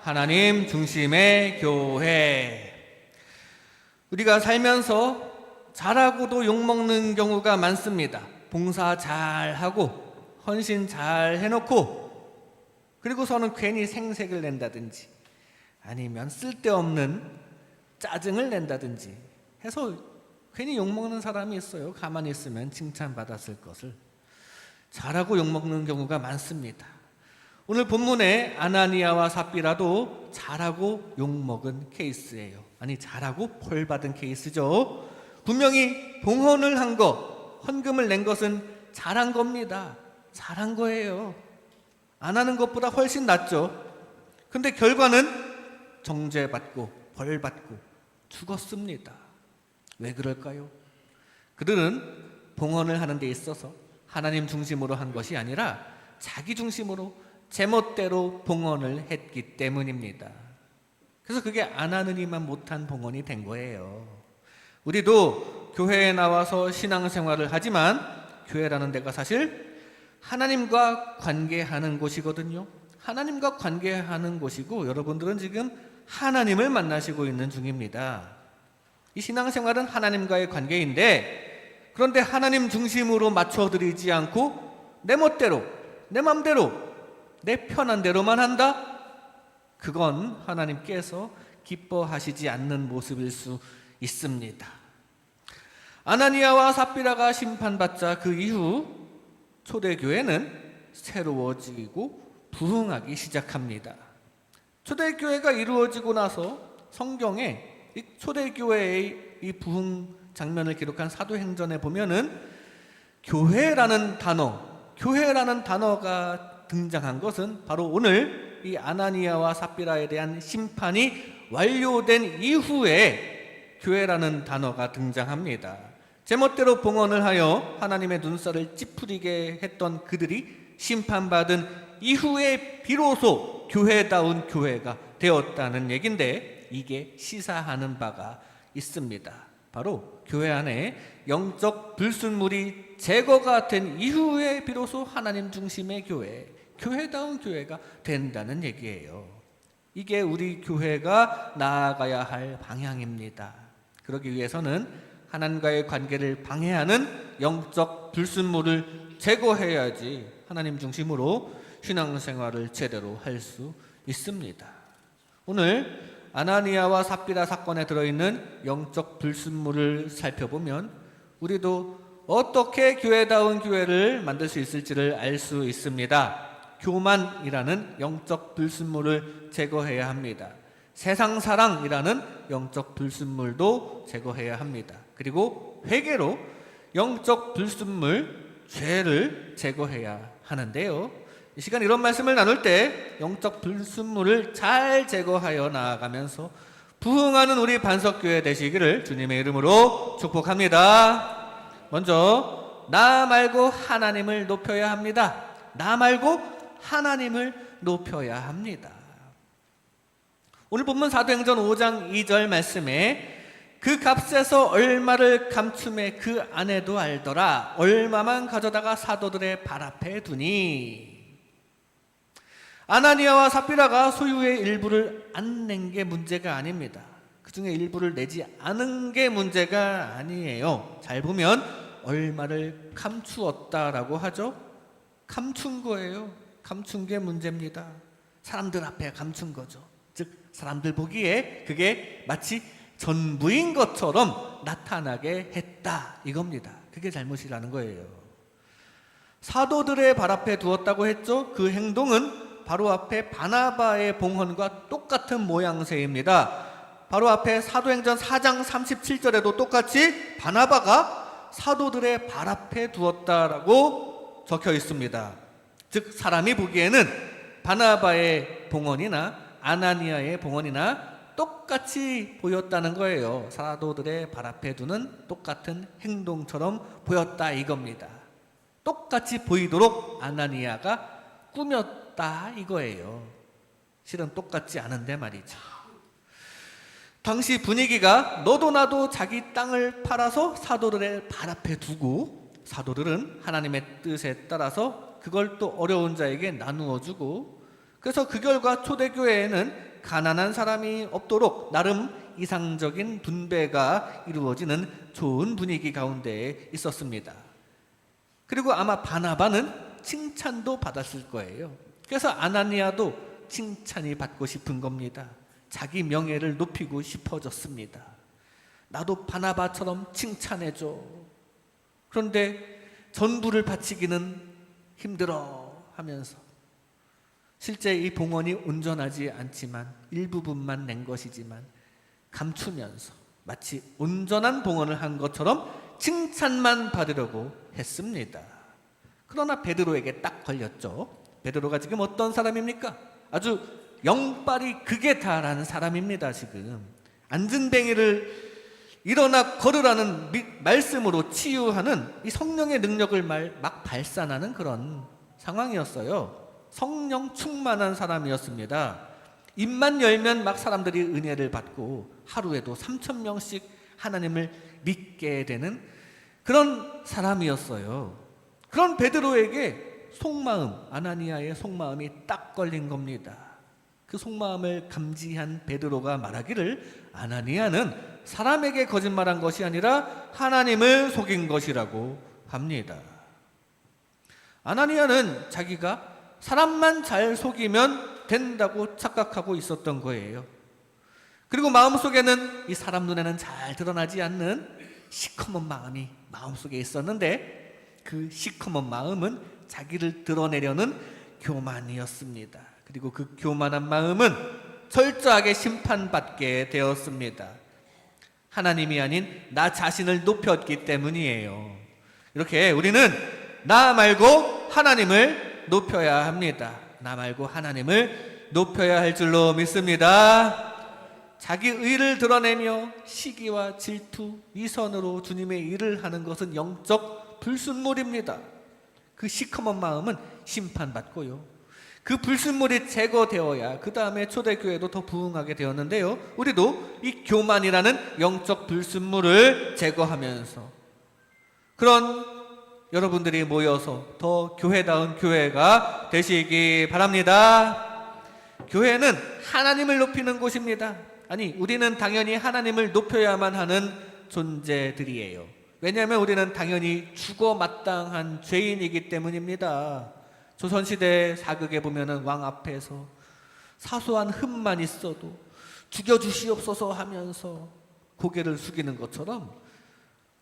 하나님 중심의 교회. 우리가 살면서 잘하고도 욕먹는 경우가 많습니다. 봉사 잘하고 헌신 잘 해놓고 그리고서는 괜히 생색을 낸다든지 아니면 쓸데없는 짜증을 낸다든지 해서 괜히 욕먹는 사람이 있어요. 가만히 있으면 칭찬받았을 것을. 잘하고 욕먹는 경우가 많습니다. 오늘 본문에 아나니아와 삽비라도 잘하고 욕먹은 케이스예요. 아니, 잘하고 벌받은 케이스죠. 분명히 봉헌을 한 것, 헌금을 낸 것은 잘한 겁니다. 잘한 거예요. 안 하는 것보다 훨씬 낫죠. 근데 결과는 정죄받고 벌받고 죽었습니다. 왜 그럴까요? 그들은 봉헌을 하는 데 있어서 하나님 중심으로 한 것이 아니라 자기 중심으로 제멋대로 봉헌을 했기 때문입니다. 그래서 그게 안 하느니만 못한 봉헌이 된 거예요. 우리도 교회에 나와서 신앙생활을 하지만 교회라는 데가 사실 하나님과 관계하는 곳이거든요. 하나님과 관계하는 곳이고 여러분들은 지금 하나님을 만나시고 있는 중입니다. 이 신앙생활은 하나님과의 관계인데 그런데 하나님 중심으로 맞춰드리지 않고 내 멋대로, 내 맘대로, 내 편한 대로만 한다? 그건 하나님께서 기뻐하시지 않는 모습일 수 있습니다. 아나니아와 삽비라가 심판받자 그 이후 초대교회는 새로워지고 부흥하기 시작합니다. 초대교회가 이루어지고 나서 성경에 이 초대교회의 이 부흥 장면을 기록한 사도행전에 보면은 교회라는 단어가 등장한 것은 바로 오늘 이 아나니아와 삽비라에 대한 심판이 완료된 이후에 교회라는 단어가 등장합니다. 제멋대로 봉헌을 하여 하나님의 눈살을 찌푸리게 했던 그들이 심판받은 이후에 비로소 교회다운 교회가 되었다는 얘긴데 이게 시사하는 바가 있습니다. 바로 교회 안에 영적 불순물이 제거가 된 이후에 비로소 하나님 중심의 교회다운 교회가 된다는 얘기예요. 이게 우리 교회가 나아가야 할 방향입니다. 그러기 위해서는 하나님과의 관계를 방해하는 영적 불순물을 제거해야지 하나님 중심으로 신앙생활을 제대로 할 수 있습니다. 오늘 아나니아와 삽비라 사건에 들어있는 영적 불순물을 살펴보면 우리도 어떻게 교회다운 교회를 만들 수 있을지를 알 수 있습니다. 교만이라는 영적 불순물을 제거해야 합니다. 세상사랑이라는 영적 불순물도 제거해야 합니다. 그리고 회개로 영적 불순물, 죄를 제거해야 하는데요. 이 시간 이런 말씀을 나눌 때 영적 불순물을 잘 제거하여 나아가면서 부흥하는 우리 반석교회 되시기를 주님의 이름으로 축복합니다. 먼저 나 말고 하나님을 높여야 합니다. 나 말고 하나님을 높여야 합니다. 오늘 본문 사도행전 5장 2절 말씀에 그 값에서 얼마를 감춤해 그 아내도 알더라. 얼마만 가져다가 사도들의 발 앞에 두니. 아나니아와 삽비라가 소유의 일부를 안 낸 게 문제가 아닙니다. 그 중에 일부를 내지 않은 게 문제가 아니에요. 잘 보면 얼마를 감추었다라고 하죠. 감춘 거예요. 감춘 게 문제입니다. 사람들 앞에 감춘 거죠. 즉 사람들 보기에 그게 마치 전부인 것처럼 나타나게 했다 이겁니다. 그게 잘못이라는 거예요. 사도들의 발 앞에 두었다고 했죠. 그 행동은 바로 앞에 바나바의 봉헌과 똑같은 모양새입니다. 바로 앞에 사도행전 4장 37절에도 똑같이 바나바가 사도들의 발 앞에 두었다라고 적혀 있습니다. 즉 사람이 보기에는 바나바의 봉헌이나 아나니아의 봉헌이나 똑같이 보였다는 거예요. 사도들의 발 앞에 두는 똑같은 행동처럼 보였다 이겁니다. 똑같이 보이도록 아나니아가 꾸몄다 이거예요. 실은 똑같지 않은데 말이죠. 당시 분위기가 너도 나도 자기 땅을 팔아서 사도들의 발 앞에 두고 사도들은 하나님의 뜻에 따라서 그걸 또 어려운 자에게 나누어 주고 그래서 그 결과 초대교회에는 가난한 사람이 없도록 나름 이상적인 분배가 이루어지는 좋은 분위기 가운데 있었습니다. 그리고 아마 바나바는 칭찬도 받았을 거예요. 그래서 아나니아도 칭찬이 받고 싶은 겁니다. 자기 명예를 높이고 싶어졌습니다. 나도 바나바처럼 칭찬해줘. 그런데 전부를 바치기는 힘들어 하면서 실제 이 봉헌이 온전하지 않지만 일부분만 낸 것이지만 감추면서 마치 온전한 봉헌을 한 것처럼 칭찬만 받으려고 했습니다. 그러나 베드로에게 딱 걸렸죠. 베드로가 지금 어떤 사람입니까? 아주 영빨이 극에 달하는 사람입니다. 지금 안진뱅이를 일어나 걸으라는 말씀으로 치유하는 이 성령의 능력을 막 발산하는 그런 상황이었어요. 성령 충만한 사람이었습니다. 입만 열면 막 사람들이 은혜를 받고 하루에도 3,000명씩 하나님을 믿게 되는 그런 사람이었어요. 그런 베드로에게 속마음, 아나니아의 속마음이 딱 걸린 겁니다. 그 속마음을 감지한 베드로가 말하기를 아나니아는 사람에게 거짓말한 것이 아니라 하나님을 속인 것이라고 합니다. 아나니아는 자기가 사람만 잘 속이면 된다고 착각하고 있었던 거예요. 그리고 마음속에는 이 사람 눈에는 잘 드러나지 않는 시커먼 마음이 마음속에 있었는데 그 시커먼 마음은 자기를 드러내려는 교만이었습니다. 그리고 그 교만한 마음은 철저하게 심판받게 되었습니다. 하나님이 아닌 나 자신을 높였기 때문이에요. 이렇게 우리는 나 말고 하나님을 높여야 합니다. 나 말고 하나님을 높여야 할 줄로 믿습니다. 자기 의를 드러내며 시기와 질투, 위선으로 주님의 일을 하는 것은 영적 불순물입니다. 그 시커먼 마음은 심판받고요. 그 불순물이 제거되어야 그 다음에 초대교회도 더 부흥하게 되었는데요. 우리도 이 교만이라는 영적 불순물을 제거하면서 그런 여러분들이 모여서 더 교회다운 교회가 되시기 바랍니다. 교회는 하나님을 높이는 곳입니다. 아니, 우리는 당연히 하나님을 높여야만 하는 존재들이에요. 왜냐하면 우리는 당연히 죽어 마땅한 죄인이기 때문입니다. 조선시대 사극에 보면은 왕 앞에서 사소한 흠만 있어도 죽여주시옵소서 하면서 고개를 숙이는 것처럼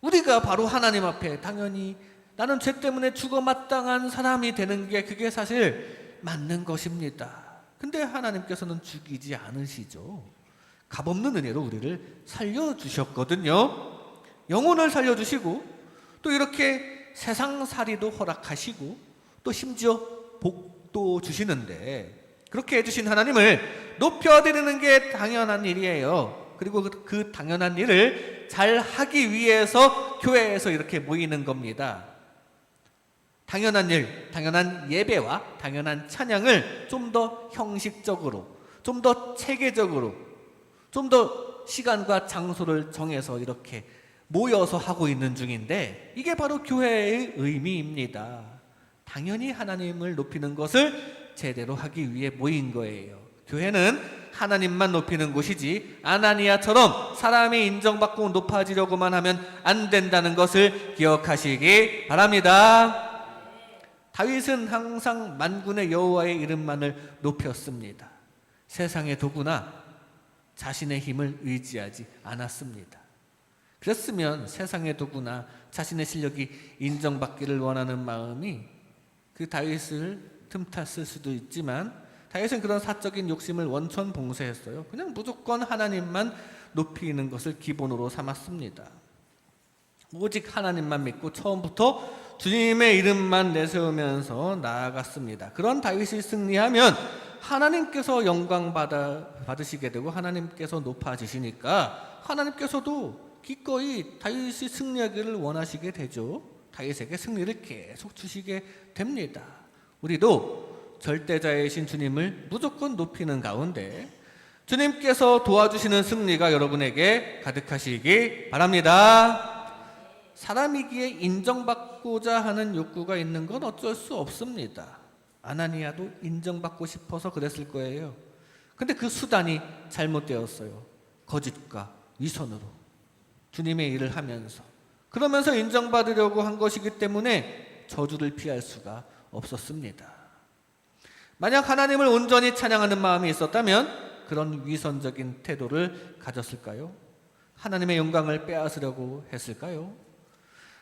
우리가 바로 하나님 앞에 당연히 나는 죄 때문에 죽어 마땅한 사람이 되는 게 그게 사실 맞는 것입니다. 근데 하나님께서는 죽이지 않으시죠. 값없는 은혜로 우리를 살려주셨거든요. 영혼을 살려주시고 또 이렇게 세상살이도 허락하시고 또 심지어 복도 주시는데 그렇게 해주신 하나님을 높여드리는 게 당연한 일이에요. 그리고 그 당연한 일을 잘 하기 위해서 교회에서 이렇게 모이는 겁니다. 당연한 일, 당연한 예배와 당연한 찬양을 좀 더 형식적으로, 좀 더 체계적으로, 좀 더 시간과 장소를 정해서 이렇게 모여서 하고 있는 중인데 이게 바로 교회의 의미입니다. 당연히 하나님을 높이는 것을 제대로 하기 위해 모인 거예요. 교회는 하나님만 높이는 곳이지 아나니아처럼 사람이 인정받고 높아지려고만 하면 안 된다는 것을 기억하시기 바랍니다. 다윗은 항상 만군의 여호와의 이름만을 높였습니다. 세상의 도구나 자신의 힘을 의지하지 않았습니다. 그랬으면 세상의 도구나 자신의 실력이 인정받기를 원하는 마음이 그 다윗을 틈탔을 수도 있지만 다윗은 그런 사적인 욕심을 원천 봉쇄했어요. 그냥 무조건 하나님만 높이는 것을 기본으로 삼았습니다. 오직 하나님만 믿고 처음부터 주님의 이름만 내세우면서 나아갔습니다. 그런 다윗이 승리하면 하나님께서 영광 받으시게 되고 하나님께서 높아지시니까 하나님께서도 기꺼이 다윗이 승리하기를 원하시게 되죠. 다윗에게 승리를 계속 주시게 됩니다. 우리도 절대자이신 주님을 무조건 높이는 가운데 주님께서 도와주시는 승리가 여러분에게 가득하시기 바랍니다. 사람이기에 인정받고자 하는 욕구가 있는 건 어쩔 수 없습니다. 아나니아도 인정받고 싶어서 그랬을 거예요. 근데 그 수단이 잘못되었어요. 거짓과 위선으로 주님의 일을 하면서, 그러면서 인정받으려고 한 것이기 때문에 저주를 피할 수가 없었습니다. 만약 하나님을 온전히 찬양하는 마음이 있었다면 그런 위선적인 태도를 가졌을까요? 하나님의 영광을 빼앗으려고 했을까요?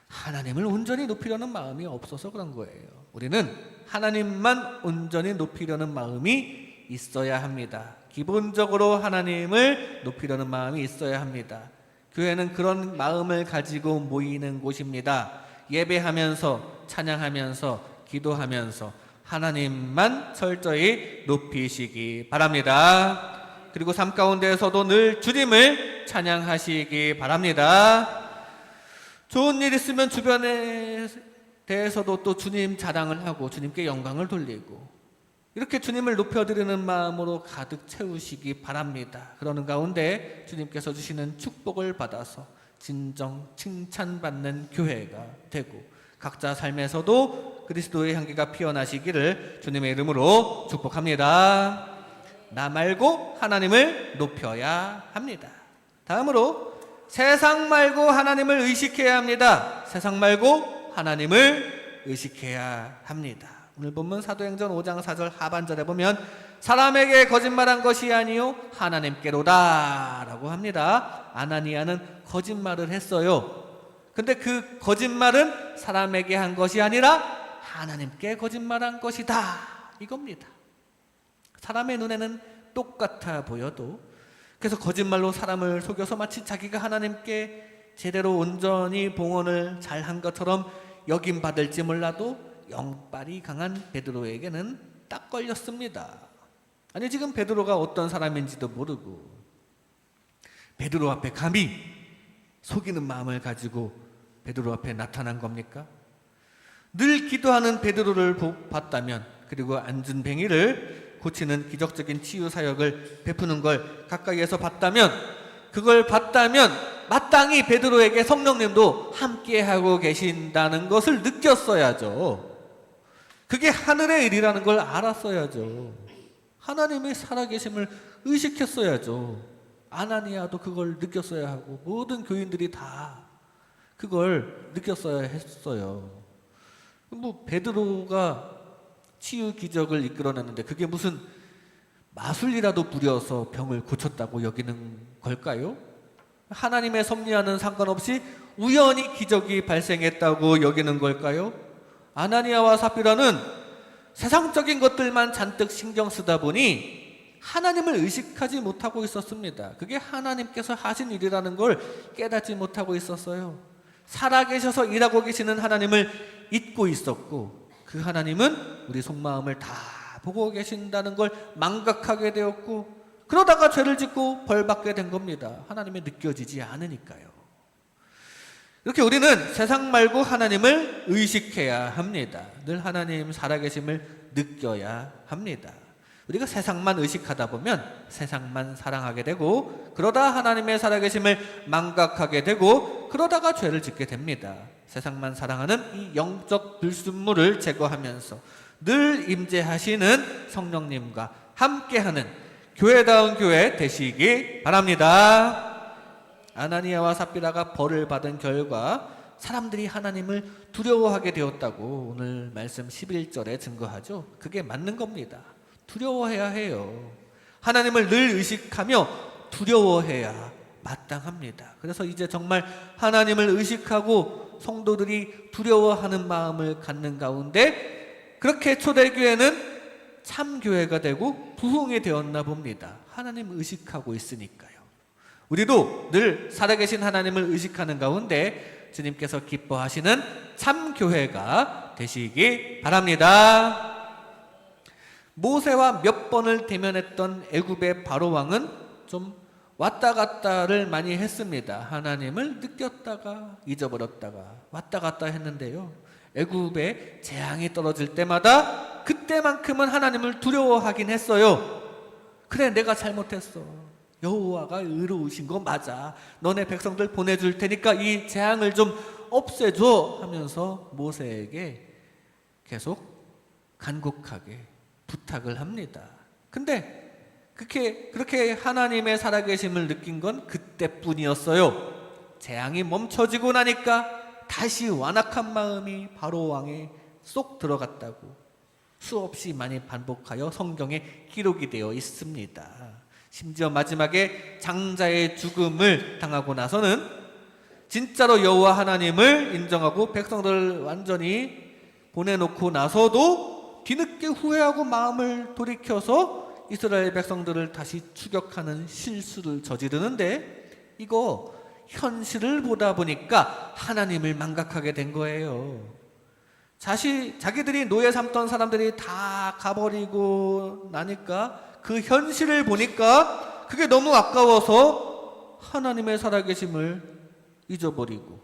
하나님을 온전히 높이려는 마음이 없어서 그런 거예요. 우리는 하나님만 온전히 높이려는 마음이 있어야 합니다. 기본적으로 하나님을 높이려는 마음이 있어야 합니다. 교회는 그런 마음을 가지고 모이는 곳입니다. 예배하면서, 찬양하면서, 기도하면서 하나님만 철저히 높이시기 바랍니다. 그리고 삶 가운데에서도 늘 주님을 찬양하시기 바랍니다. 좋은 일 있으면 주변에 대해서도 또 주님 자랑을 하고 주님께 영광을 돌리고, 이렇게 주님을 높여드리는 마음으로 가득 채우시기 바랍니다. 그러는 가운데 주님께서 주시는 축복을 받아서 진정 칭찬받는 교회가 되고 각자 삶에서도 그리스도의 향기가 피어나시기를 주님의 이름으로 축복합니다. 나 말고 하나님을 높여야 합니다. 다음으로 세상 말고 하나님을 의식해야 합니다. 세상 말고 하나님을 의식해야 합니다. 오늘 본문 사도행전 5장 4절 하반절에 보면 사람에게 거짓말한 것이 아니요 하나님께로다 라고 합니다. 아나니아는 거짓말을 했어요. 근데 그 거짓말은 사람에게 한 것이 아니라 하나님께 거짓말한 것이다 이겁니다. 사람의 눈에는 똑같아 보여도, 그래서 거짓말로 사람을 속여서 마치 자기가 하나님께 제대로 온전히 봉헌을 잘한 것처럼 여김 받을지 몰라도 영빨이 강한 베드로에게는 딱 걸렸습니다. 아니, 지금 베드로가 어떤 사람인지도 모르고 베드로 앞에 감히 속이는 마음을 가지고 베드로 앞에 나타난 겁니까? 늘 기도하는 베드로를 봤다면, 그리고 앉은 뱅이를 고치는 기적적인 치유 사역을 베푸는 걸 가까이에서 봤다면, 그걸 봤다면 마땅히 베드로에게 성령님도 함께하고 계신다는 것을 느꼈어야죠. 그게 하늘의 일이라는 걸 알았어야죠. 하나님의 살아계심을 의식했어야죠. 아나니아도 그걸 느꼈어야 하고 모든 교인들이 다 그걸 느꼈어야 했어요. 베드로가 치유 기적을 이끌어냈는데 그게 무슨 마술이라도 부려서 병을 고쳤다고 여기는 걸까요? 하나님의 섭리와는 상관없이 우연히 기적이 발생했다고 여기는 걸까요? 아나니아와 삽비라는 세상적인 것들만 잔뜩 신경 쓰다 보니 하나님을 의식하지 못하고 있었습니다. 그게 하나님께서 하신 일이라는 걸 깨닫지 못하고 있었어요. 살아계셔서 일하고 계시는 하나님을 잊고 있었고, 그 하나님은 우리 속마음을 다 보고 계신다는 걸 망각하게 되었고, 그러다가 죄를 짓고 벌받게 된 겁니다. 하나님이 느껴지지 않으니까요. 이렇게 우리는 세상 말고 하나님을 의식해야 합니다. 늘 하나님 살아계심을 느껴야 합니다. 우리가 세상만 의식하다 보면 세상만 사랑하게 되고, 그러다 하나님의 살아계심을 망각하게 되고, 그러다가 죄를 짓게 됩니다. 세상만 사랑하는 이 영적 불순물을 제거하면서 늘 임재하시는 성령님과 함께하는 교회다운 교회 되시기 바랍니다. 아나니아와 삽비라가 벌을 받은 결과 사람들이 하나님을 두려워하게 되었다고 오늘 말씀 11절에 증거하죠. 그게 맞는 겁니다. 두려워해야 해요. 하나님을 늘 의식하며 두려워해야 마땅합니다. 그래서 이제 정말 하나님을 의식하고 성도들이 두려워하는 마음을 갖는 가운데 그렇게 초대교회는 참교회가 되고 부흥이 되었나 봅니다. 하나님 의식하고 있으니까요. 우리도 늘 살아계신 하나님을 의식하는 가운데 주님께서 기뻐하시는 참교회가 되시기 바랍니다. 모세와 몇 번을 대면했던 애굽의 바로 왕은 좀 왔다 갔다를 많이 했습니다. 하나님을 느꼈다가 잊어버렸다가 왔다 갔다 했는데요, 애굽에 재앙이 떨어질 때마다 그때만큼은 하나님을 두려워하긴 했어요. 그래, 내가 잘못했어. 여호와가 의로우신 거 맞아. 너네 백성들 보내줄 테니까 이 재앙을 좀 없애줘 하면서 모세에게 계속 간곡하게 부탁을 합니다. 근데 그렇게 하나님의 살아계심을 느낀 건 그때뿐이었어요. 재앙이 멈춰지고 나니까 다시 완악한 마음이 바로 왕에 쏙 들어갔다고 수없이 많이 반복하여 성경에 기록이 되어 있습니다. 심지어 마지막에 장자의 죽음을 당하고 나서는 진짜로 여호와 하나님을 인정하고 백성들을 완전히 보내놓고 나서도 뒤늦게 후회하고 마음을 돌이켜서 이스라엘 백성들을 다시 추격하는 실수를 저지르는데, 이거 현실을 보다 보니까 하나님을 망각하게 된 거예요. 자기들이 노예 삼던 사람들이 다 가버리고 나니까 그 현실을 보니까 그게 너무 아까워서 하나님의 살아계심을 잊어버리고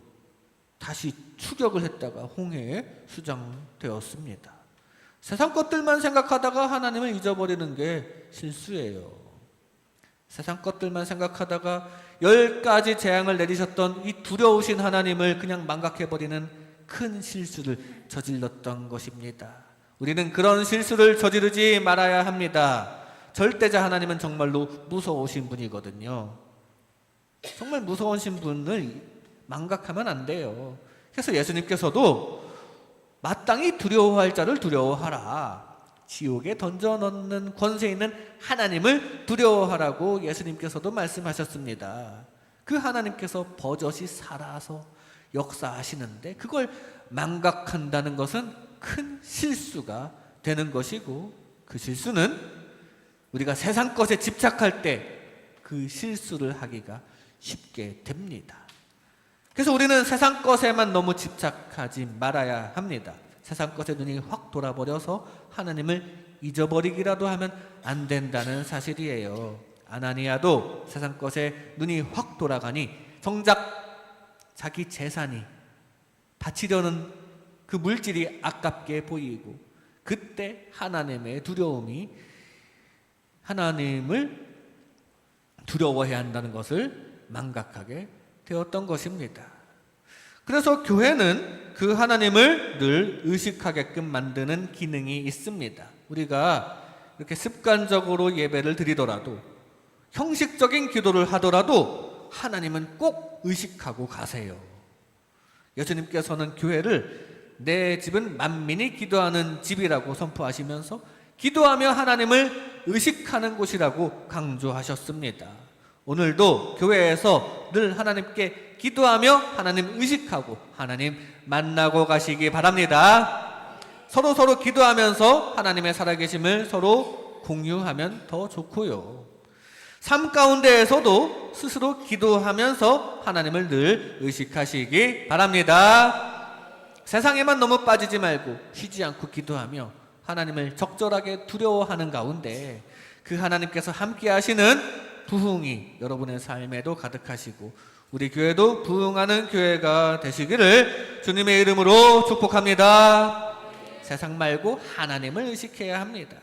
다시 추격을 했다가 홍해에 수장되었습니다. 세상 것들만 생각하다가 하나님을 잊어버리는 게 실수예요. 세상 것들만 생각하다가 10가지 재앙을 내리셨던 이 두려우신 하나님을 그냥 망각해버리는 큰 실수를 저질렀던 것입니다. 우리는 그런 실수를 저지르지 말아야 합니다. 절대자 하나님은 정말로 무서우신 분이거든요. 정말 무서우신 분을 망각하면 안 돼요. 그래서 예수님께서도 마땅히 두려워할 자를 두려워하라, 지옥에 던져넣는 권세 있는 하나님을 두려워하라고 예수님께서도 말씀하셨습니다. 그 하나님께서 버젓이 살아서 역사하시는데 그걸 망각한다는 것은 큰 실수가 되는 것이고, 그 실수는 우리가 세상 것에 집착할 때 그 실수를 하기가 쉽게 됩니다. 그래서 우리는 세상 것에만 너무 집착하지 말아야 합니다. 세상 것에 눈이 확 돌아버려서 하나님을 잊어버리기라도 하면 안 된다는 사실이에요. 아나니아도 세상 것에 눈이 확 돌아가니 정작 자기 재산이 바치려는 그 물질이 아깝게 보이고, 그때 하나님의 두려움이, 하나님을 두려워해야 한다는 것을 망각하게 되었던 것입니다. 그래서 교회는 그 하나님을 늘 의식하게끔 만드는 기능이 있습니다. 우리가 이렇게 습관적으로 예배를 드리더라도, 형식적인 기도를 하더라도 하나님은 꼭 의식하고 가세요. 예수님께서는 교회를 내 집은 만민이 기도하는 집이라고 선포하시면서 기도하며 하나님을 의식하는 곳이라고 강조하셨습니다. 오늘도 교회에서 늘 하나님께 기도하며 하나님 의식하고 하나님 만나고 가시기 바랍니다. 서로 기도하면서 하나님의 살아계심을 서로 공유하면 더 좋고요. 삶 가운데에서도 스스로 기도하면서 하나님을 늘 의식하시기 바랍니다. 세상에만 너무 빠지지 말고 쉬지 않고 기도하며 하나님을 적절하게 두려워하는 가운데 그 하나님께서 함께 하시는 부흥이 여러분의 삶에도 가득하시고 우리 교회도 부흥하는 교회가 되시기를 주님의 이름으로 축복합니다. 세상 말고 하나님을 의식해야 합니다.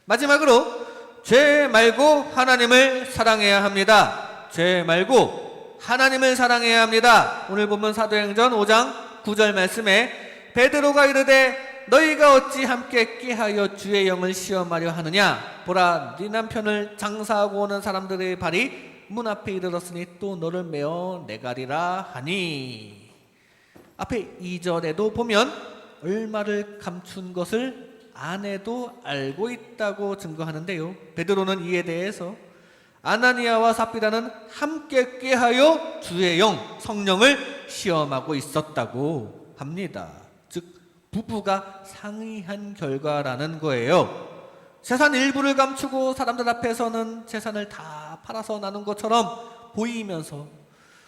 마지막으로 죄 말고 하나님을 사랑해야 합니다. 죄 말고 하나님을 사랑해야 합니다. 오늘 본문 사도행전 5장 9절 말씀에 베드로가 이르되 너희가 어찌 함께 꾀하여 주의 영을 시험하려 하느냐? 보라, 네 남편을 장사하고 오는 사람들의 발이 문 앞에 이르렀으니 또 너를 메어 내가리라 하니. 앞에 2절에도 보면 얼마를 감춘 것을 아내도 알고 있다고 증거하는데요. 베드로는 이에 대해서 아나니아와 삽비라는 함께 꾀하여 주의 영, 성령을 시험하고 있었다고 합니다. 즉 부부가 상의한 결과라는 거예요. 재산 일부를 감추고 사람들 앞에서는 재산을 다 팔아서 나눈 것처럼 보이면서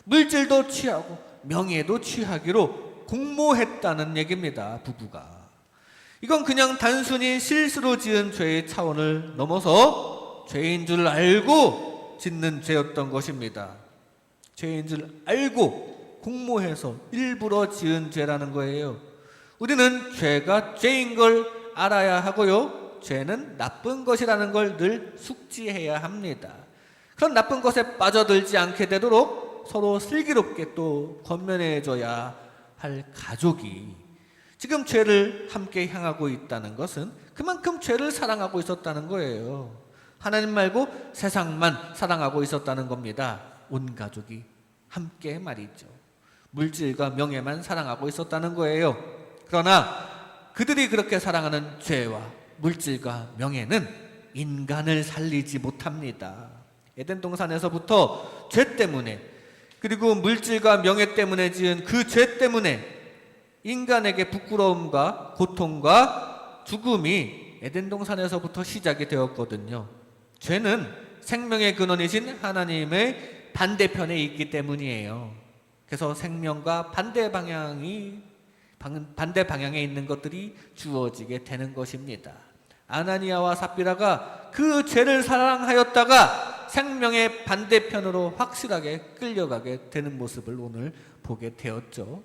물질도 취하고 명예도 취하기로 공모했다는 얘기입니다. 부부가. 이건 그냥 단순히 실수로 지은 죄의 차원을 넘어서 죄인 줄 알고 짓는 죄였던 것입니다. 죄인 줄 알고 공모해서 일부러 지은 죄라는 거예요. 우리는 죄가 죄인 걸 알아야 하고요. 죄는 나쁜 것이라는 걸 늘 숙지해야 합니다. 그런 나쁜 것에 빠져들지 않게 되도록 서로 슬기롭게 또 권면해줘야 할 가족이 지금 죄를 함께 향하고 있다는 것은 그만큼 죄를 사랑하고 있었다는 거예요. 하나님 말고 세상만 사랑하고 있었다는 겁니다. 온 가족이 함께 말이죠. 물질과 명예만 사랑하고 있었다는 거예요. 그러나 그들이 그렇게 사랑하는 죄와 물질과 명예는 인간을 살리지 못합니다. 에덴 동산에서부터 죄 때문에, 그리고 물질과 명예 때문에 지은 그 죄 때문에 인간에게 부끄러움과 고통과 죽음이 에덴 동산에서부터 시작이 되었거든요. 죄는 생명의 근원이신 하나님의 반대편에 있기 때문이에요. 그래서 생명과 반대 방향에 있는 것들이 주어지게 되는 것입니다. 아나니아와 삽비라가 그 죄를 사랑하였다가 생명의 반대편으로 확실하게 끌려가게 되는 모습을 오늘 보게 되었죠.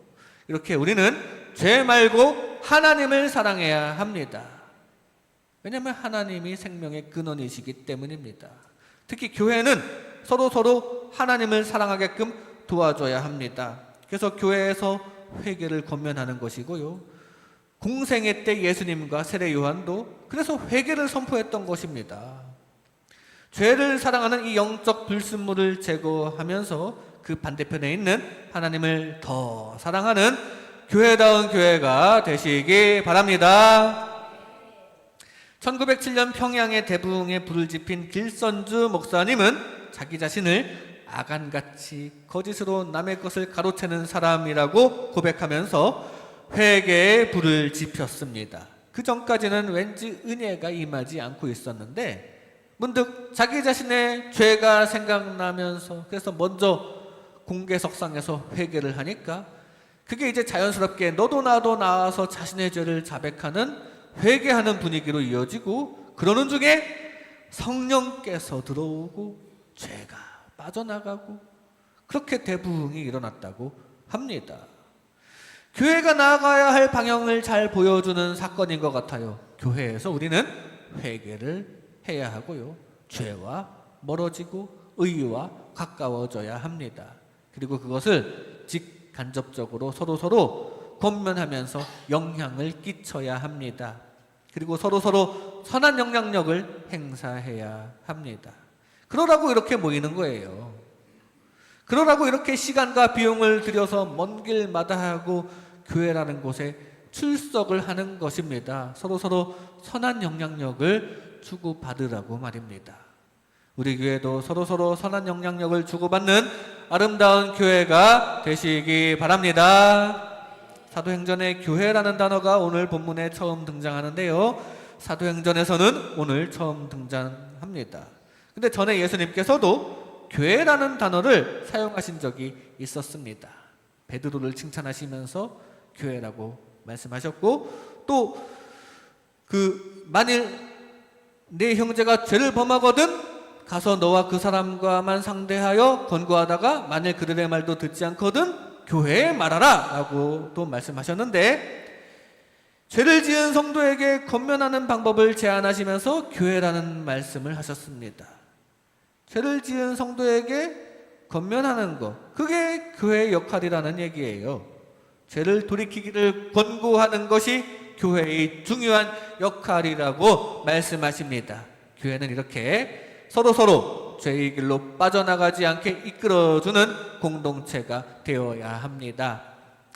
이렇게 우리는 죄 말고 하나님을 사랑해야 합니다. 왜냐하면 하나님이 생명의 근원이시기 때문입니다. 특히 교회는 서로 하나님을 사랑하게끔 도와줘야 합니다. 그래서 교회에서 회개를 권면하는 것이고요. 공생애 때 예수님과 세례 요한도 그래서 회개를 선포했던 것입니다. 죄를 사랑하는 이 영적 불순물을 제거하면서 그 반대편에 있는 하나님을 더 사랑하는 교회다운 교회가 되시기 바랍니다. 1907년 평양의 대부흥에 불을 지핀 길선주 목사님은 자기 자신을 아간같이 거짓으로 남의 것을 가로채는 사람이라고 고백하면서 회개에 불을 지폈습니다. 그 전까지는 왠지 은혜가 임하지 않고 있었는데 문득 자기 자신의 죄가 생각나면서 그래서 먼저 공개석상에서 회개를 하니까 그게 이제 자연스럽게 너도 나도 나와서 자신의 죄를 자백하는 회개하는 분위기로 이어지고, 그러는 중에 성령께서 들어오고 죄가 빠져나가고 그렇게 대부흥이 일어났다고 합니다. 교회가 나아가야 할 방향을 잘 보여주는 사건인 것 같아요. 교회에서 우리는 회개를 해야 하고요. 죄와 멀어지고 의와 가까워져야 합니다. 그리고 그것을 직간접적으로 서로 권면하면서 영향을 끼쳐야 합니다. 그리고 서로 선한 영향력을 행사해야 합니다. 그러라고 이렇게 모이는 거예요. 그러라고 이렇게 시간과 비용을 들여서 먼 길 마다하고 교회라는 곳에 출석을 하는 것입니다. 서로 선한 영향력을 주고받으라고 말입니다. 우리 교회도 서로 선한 영향력을 주고받는 아름다운 교회가 되시기 바랍니다. 사도행전의 교회라는 단어가 오늘 본문에 처음 등장하는데요. 사도행전에서는 오늘 처음 등장합니다. 근데 전에 예수님께서도 교회라는 단어를 사용하신 적이 있었습니다. 베드로를 칭찬하시면서 교회라고 말씀하셨고, 또 만일 네 형제가 죄를 범하거든 가서 너와 그 사람과만 상대하여 권고하다가 만일 그들의 말도 듣지 않거든 교회에 말하라 라고 또 말씀하셨는데, 죄를 지은 성도에게 권면하는 방법을 제안하시면서 교회라는 말씀을 하셨습니다. 죄를 지은 성도에게 권면하는 것, 그게 교회의 역할이라는 얘기예요. 죄를 돌이키기를 권고하는 것이 교회의 중요한 역할이라고 말씀하십니다. 교회는 이렇게 서로 죄의 길로 빠져나가지 않게 이끌어주는 공동체가 되어야 합니다.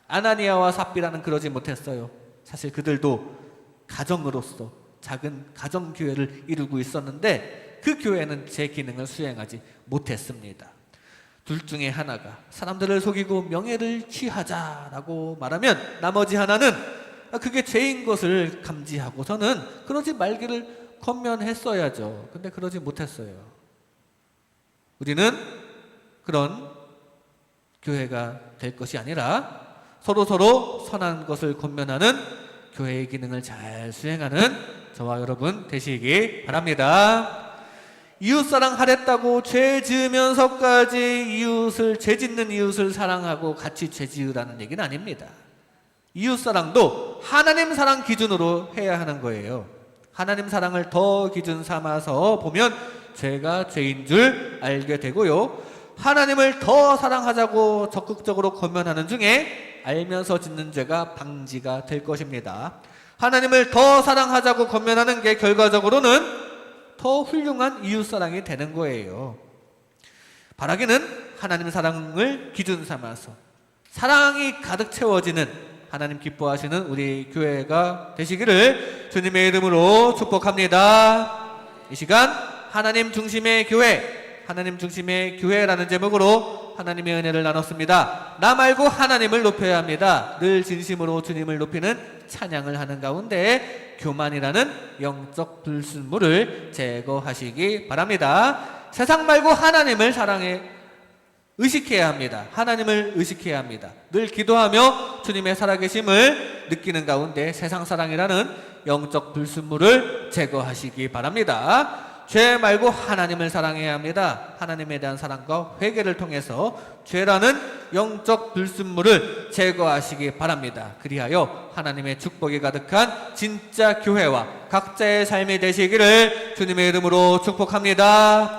아나니아와 삽비라는 그러지 못했어요. 사실 그들도 가정으로서 작은 가정교회를 이루고 있었는데 그 교회는 제 기능을 수행하지 못했습니다. 둘 중에 하나가 사람들을 속이고 명예를 취하자라고 말하면 나머지 하나는 그게 죄인 것을 감지하고서는 그러지 말기를 권면했어야죠. 근데 그러지 못했어요. 우리는 그런 교회가 될 것이 아니라 서로 선한 것을 권면하는 교회의 기능을 잘 수행하는 저와 여러분 되시기 바랍니다. 이웃사랑 하랬다고 죄 지으면서까지 죄 짓는 이웃을 사랑하고 같이 죄 지으라는 얘기는 아닙니다. 이웃사랑도 하나님 사랑 기준으로 해야 하는 거예요. 하나님 사랑을 더 기준 삼아서 보면 죄가 죄인 줄 알게 되고요. 하나님을 더 사랑하자고 적극적으로 권면하는 중에 알면서 짓는 죄가 방지가 될 것입니다. 하나님을 더 사랑하자고 권면하는 게 결과적으로는 더 훌륭한 이웃사랑이 되는 거예요. 바라기는 하나님 사랑을 기준 삼아서 사랑이 가득 채워지는 하나님 기뻐하시는 우리 교회가 되시기를 주님의 이름으로 축복합니다. 이 시간 하나님 중심의 교회, 하나님 중심의 교회라는 제목으로 하나님의 은혜를 나눴습니다. 나 말고 하나님을 높여야 합니다. 늘 진심으로 주님을 높이는 찬양을 하는 가운데 교만이라는 영적 불순물을 제거하시기 바랍니다. 세상 말고 하나님을 의식해야 합니다. 하나님을 의식해야 합니다. 늘 기도하며 주님의 살아계심을 느끼는 가운데 세상 사랑이라는 영적 불순물을 제거하시기 바랍니다. 죄 말고 하나님을 사랑해야 합니다. 하나님에 대한 사랑과 회개를 통해서 죄라는 영적 불순물을 제거하시기 바랍니다. 그리하여 하나님의 축복이 가득한 진짜 교회와 각자의 삶이 되시기를 주님의 이름으로 축복합니다.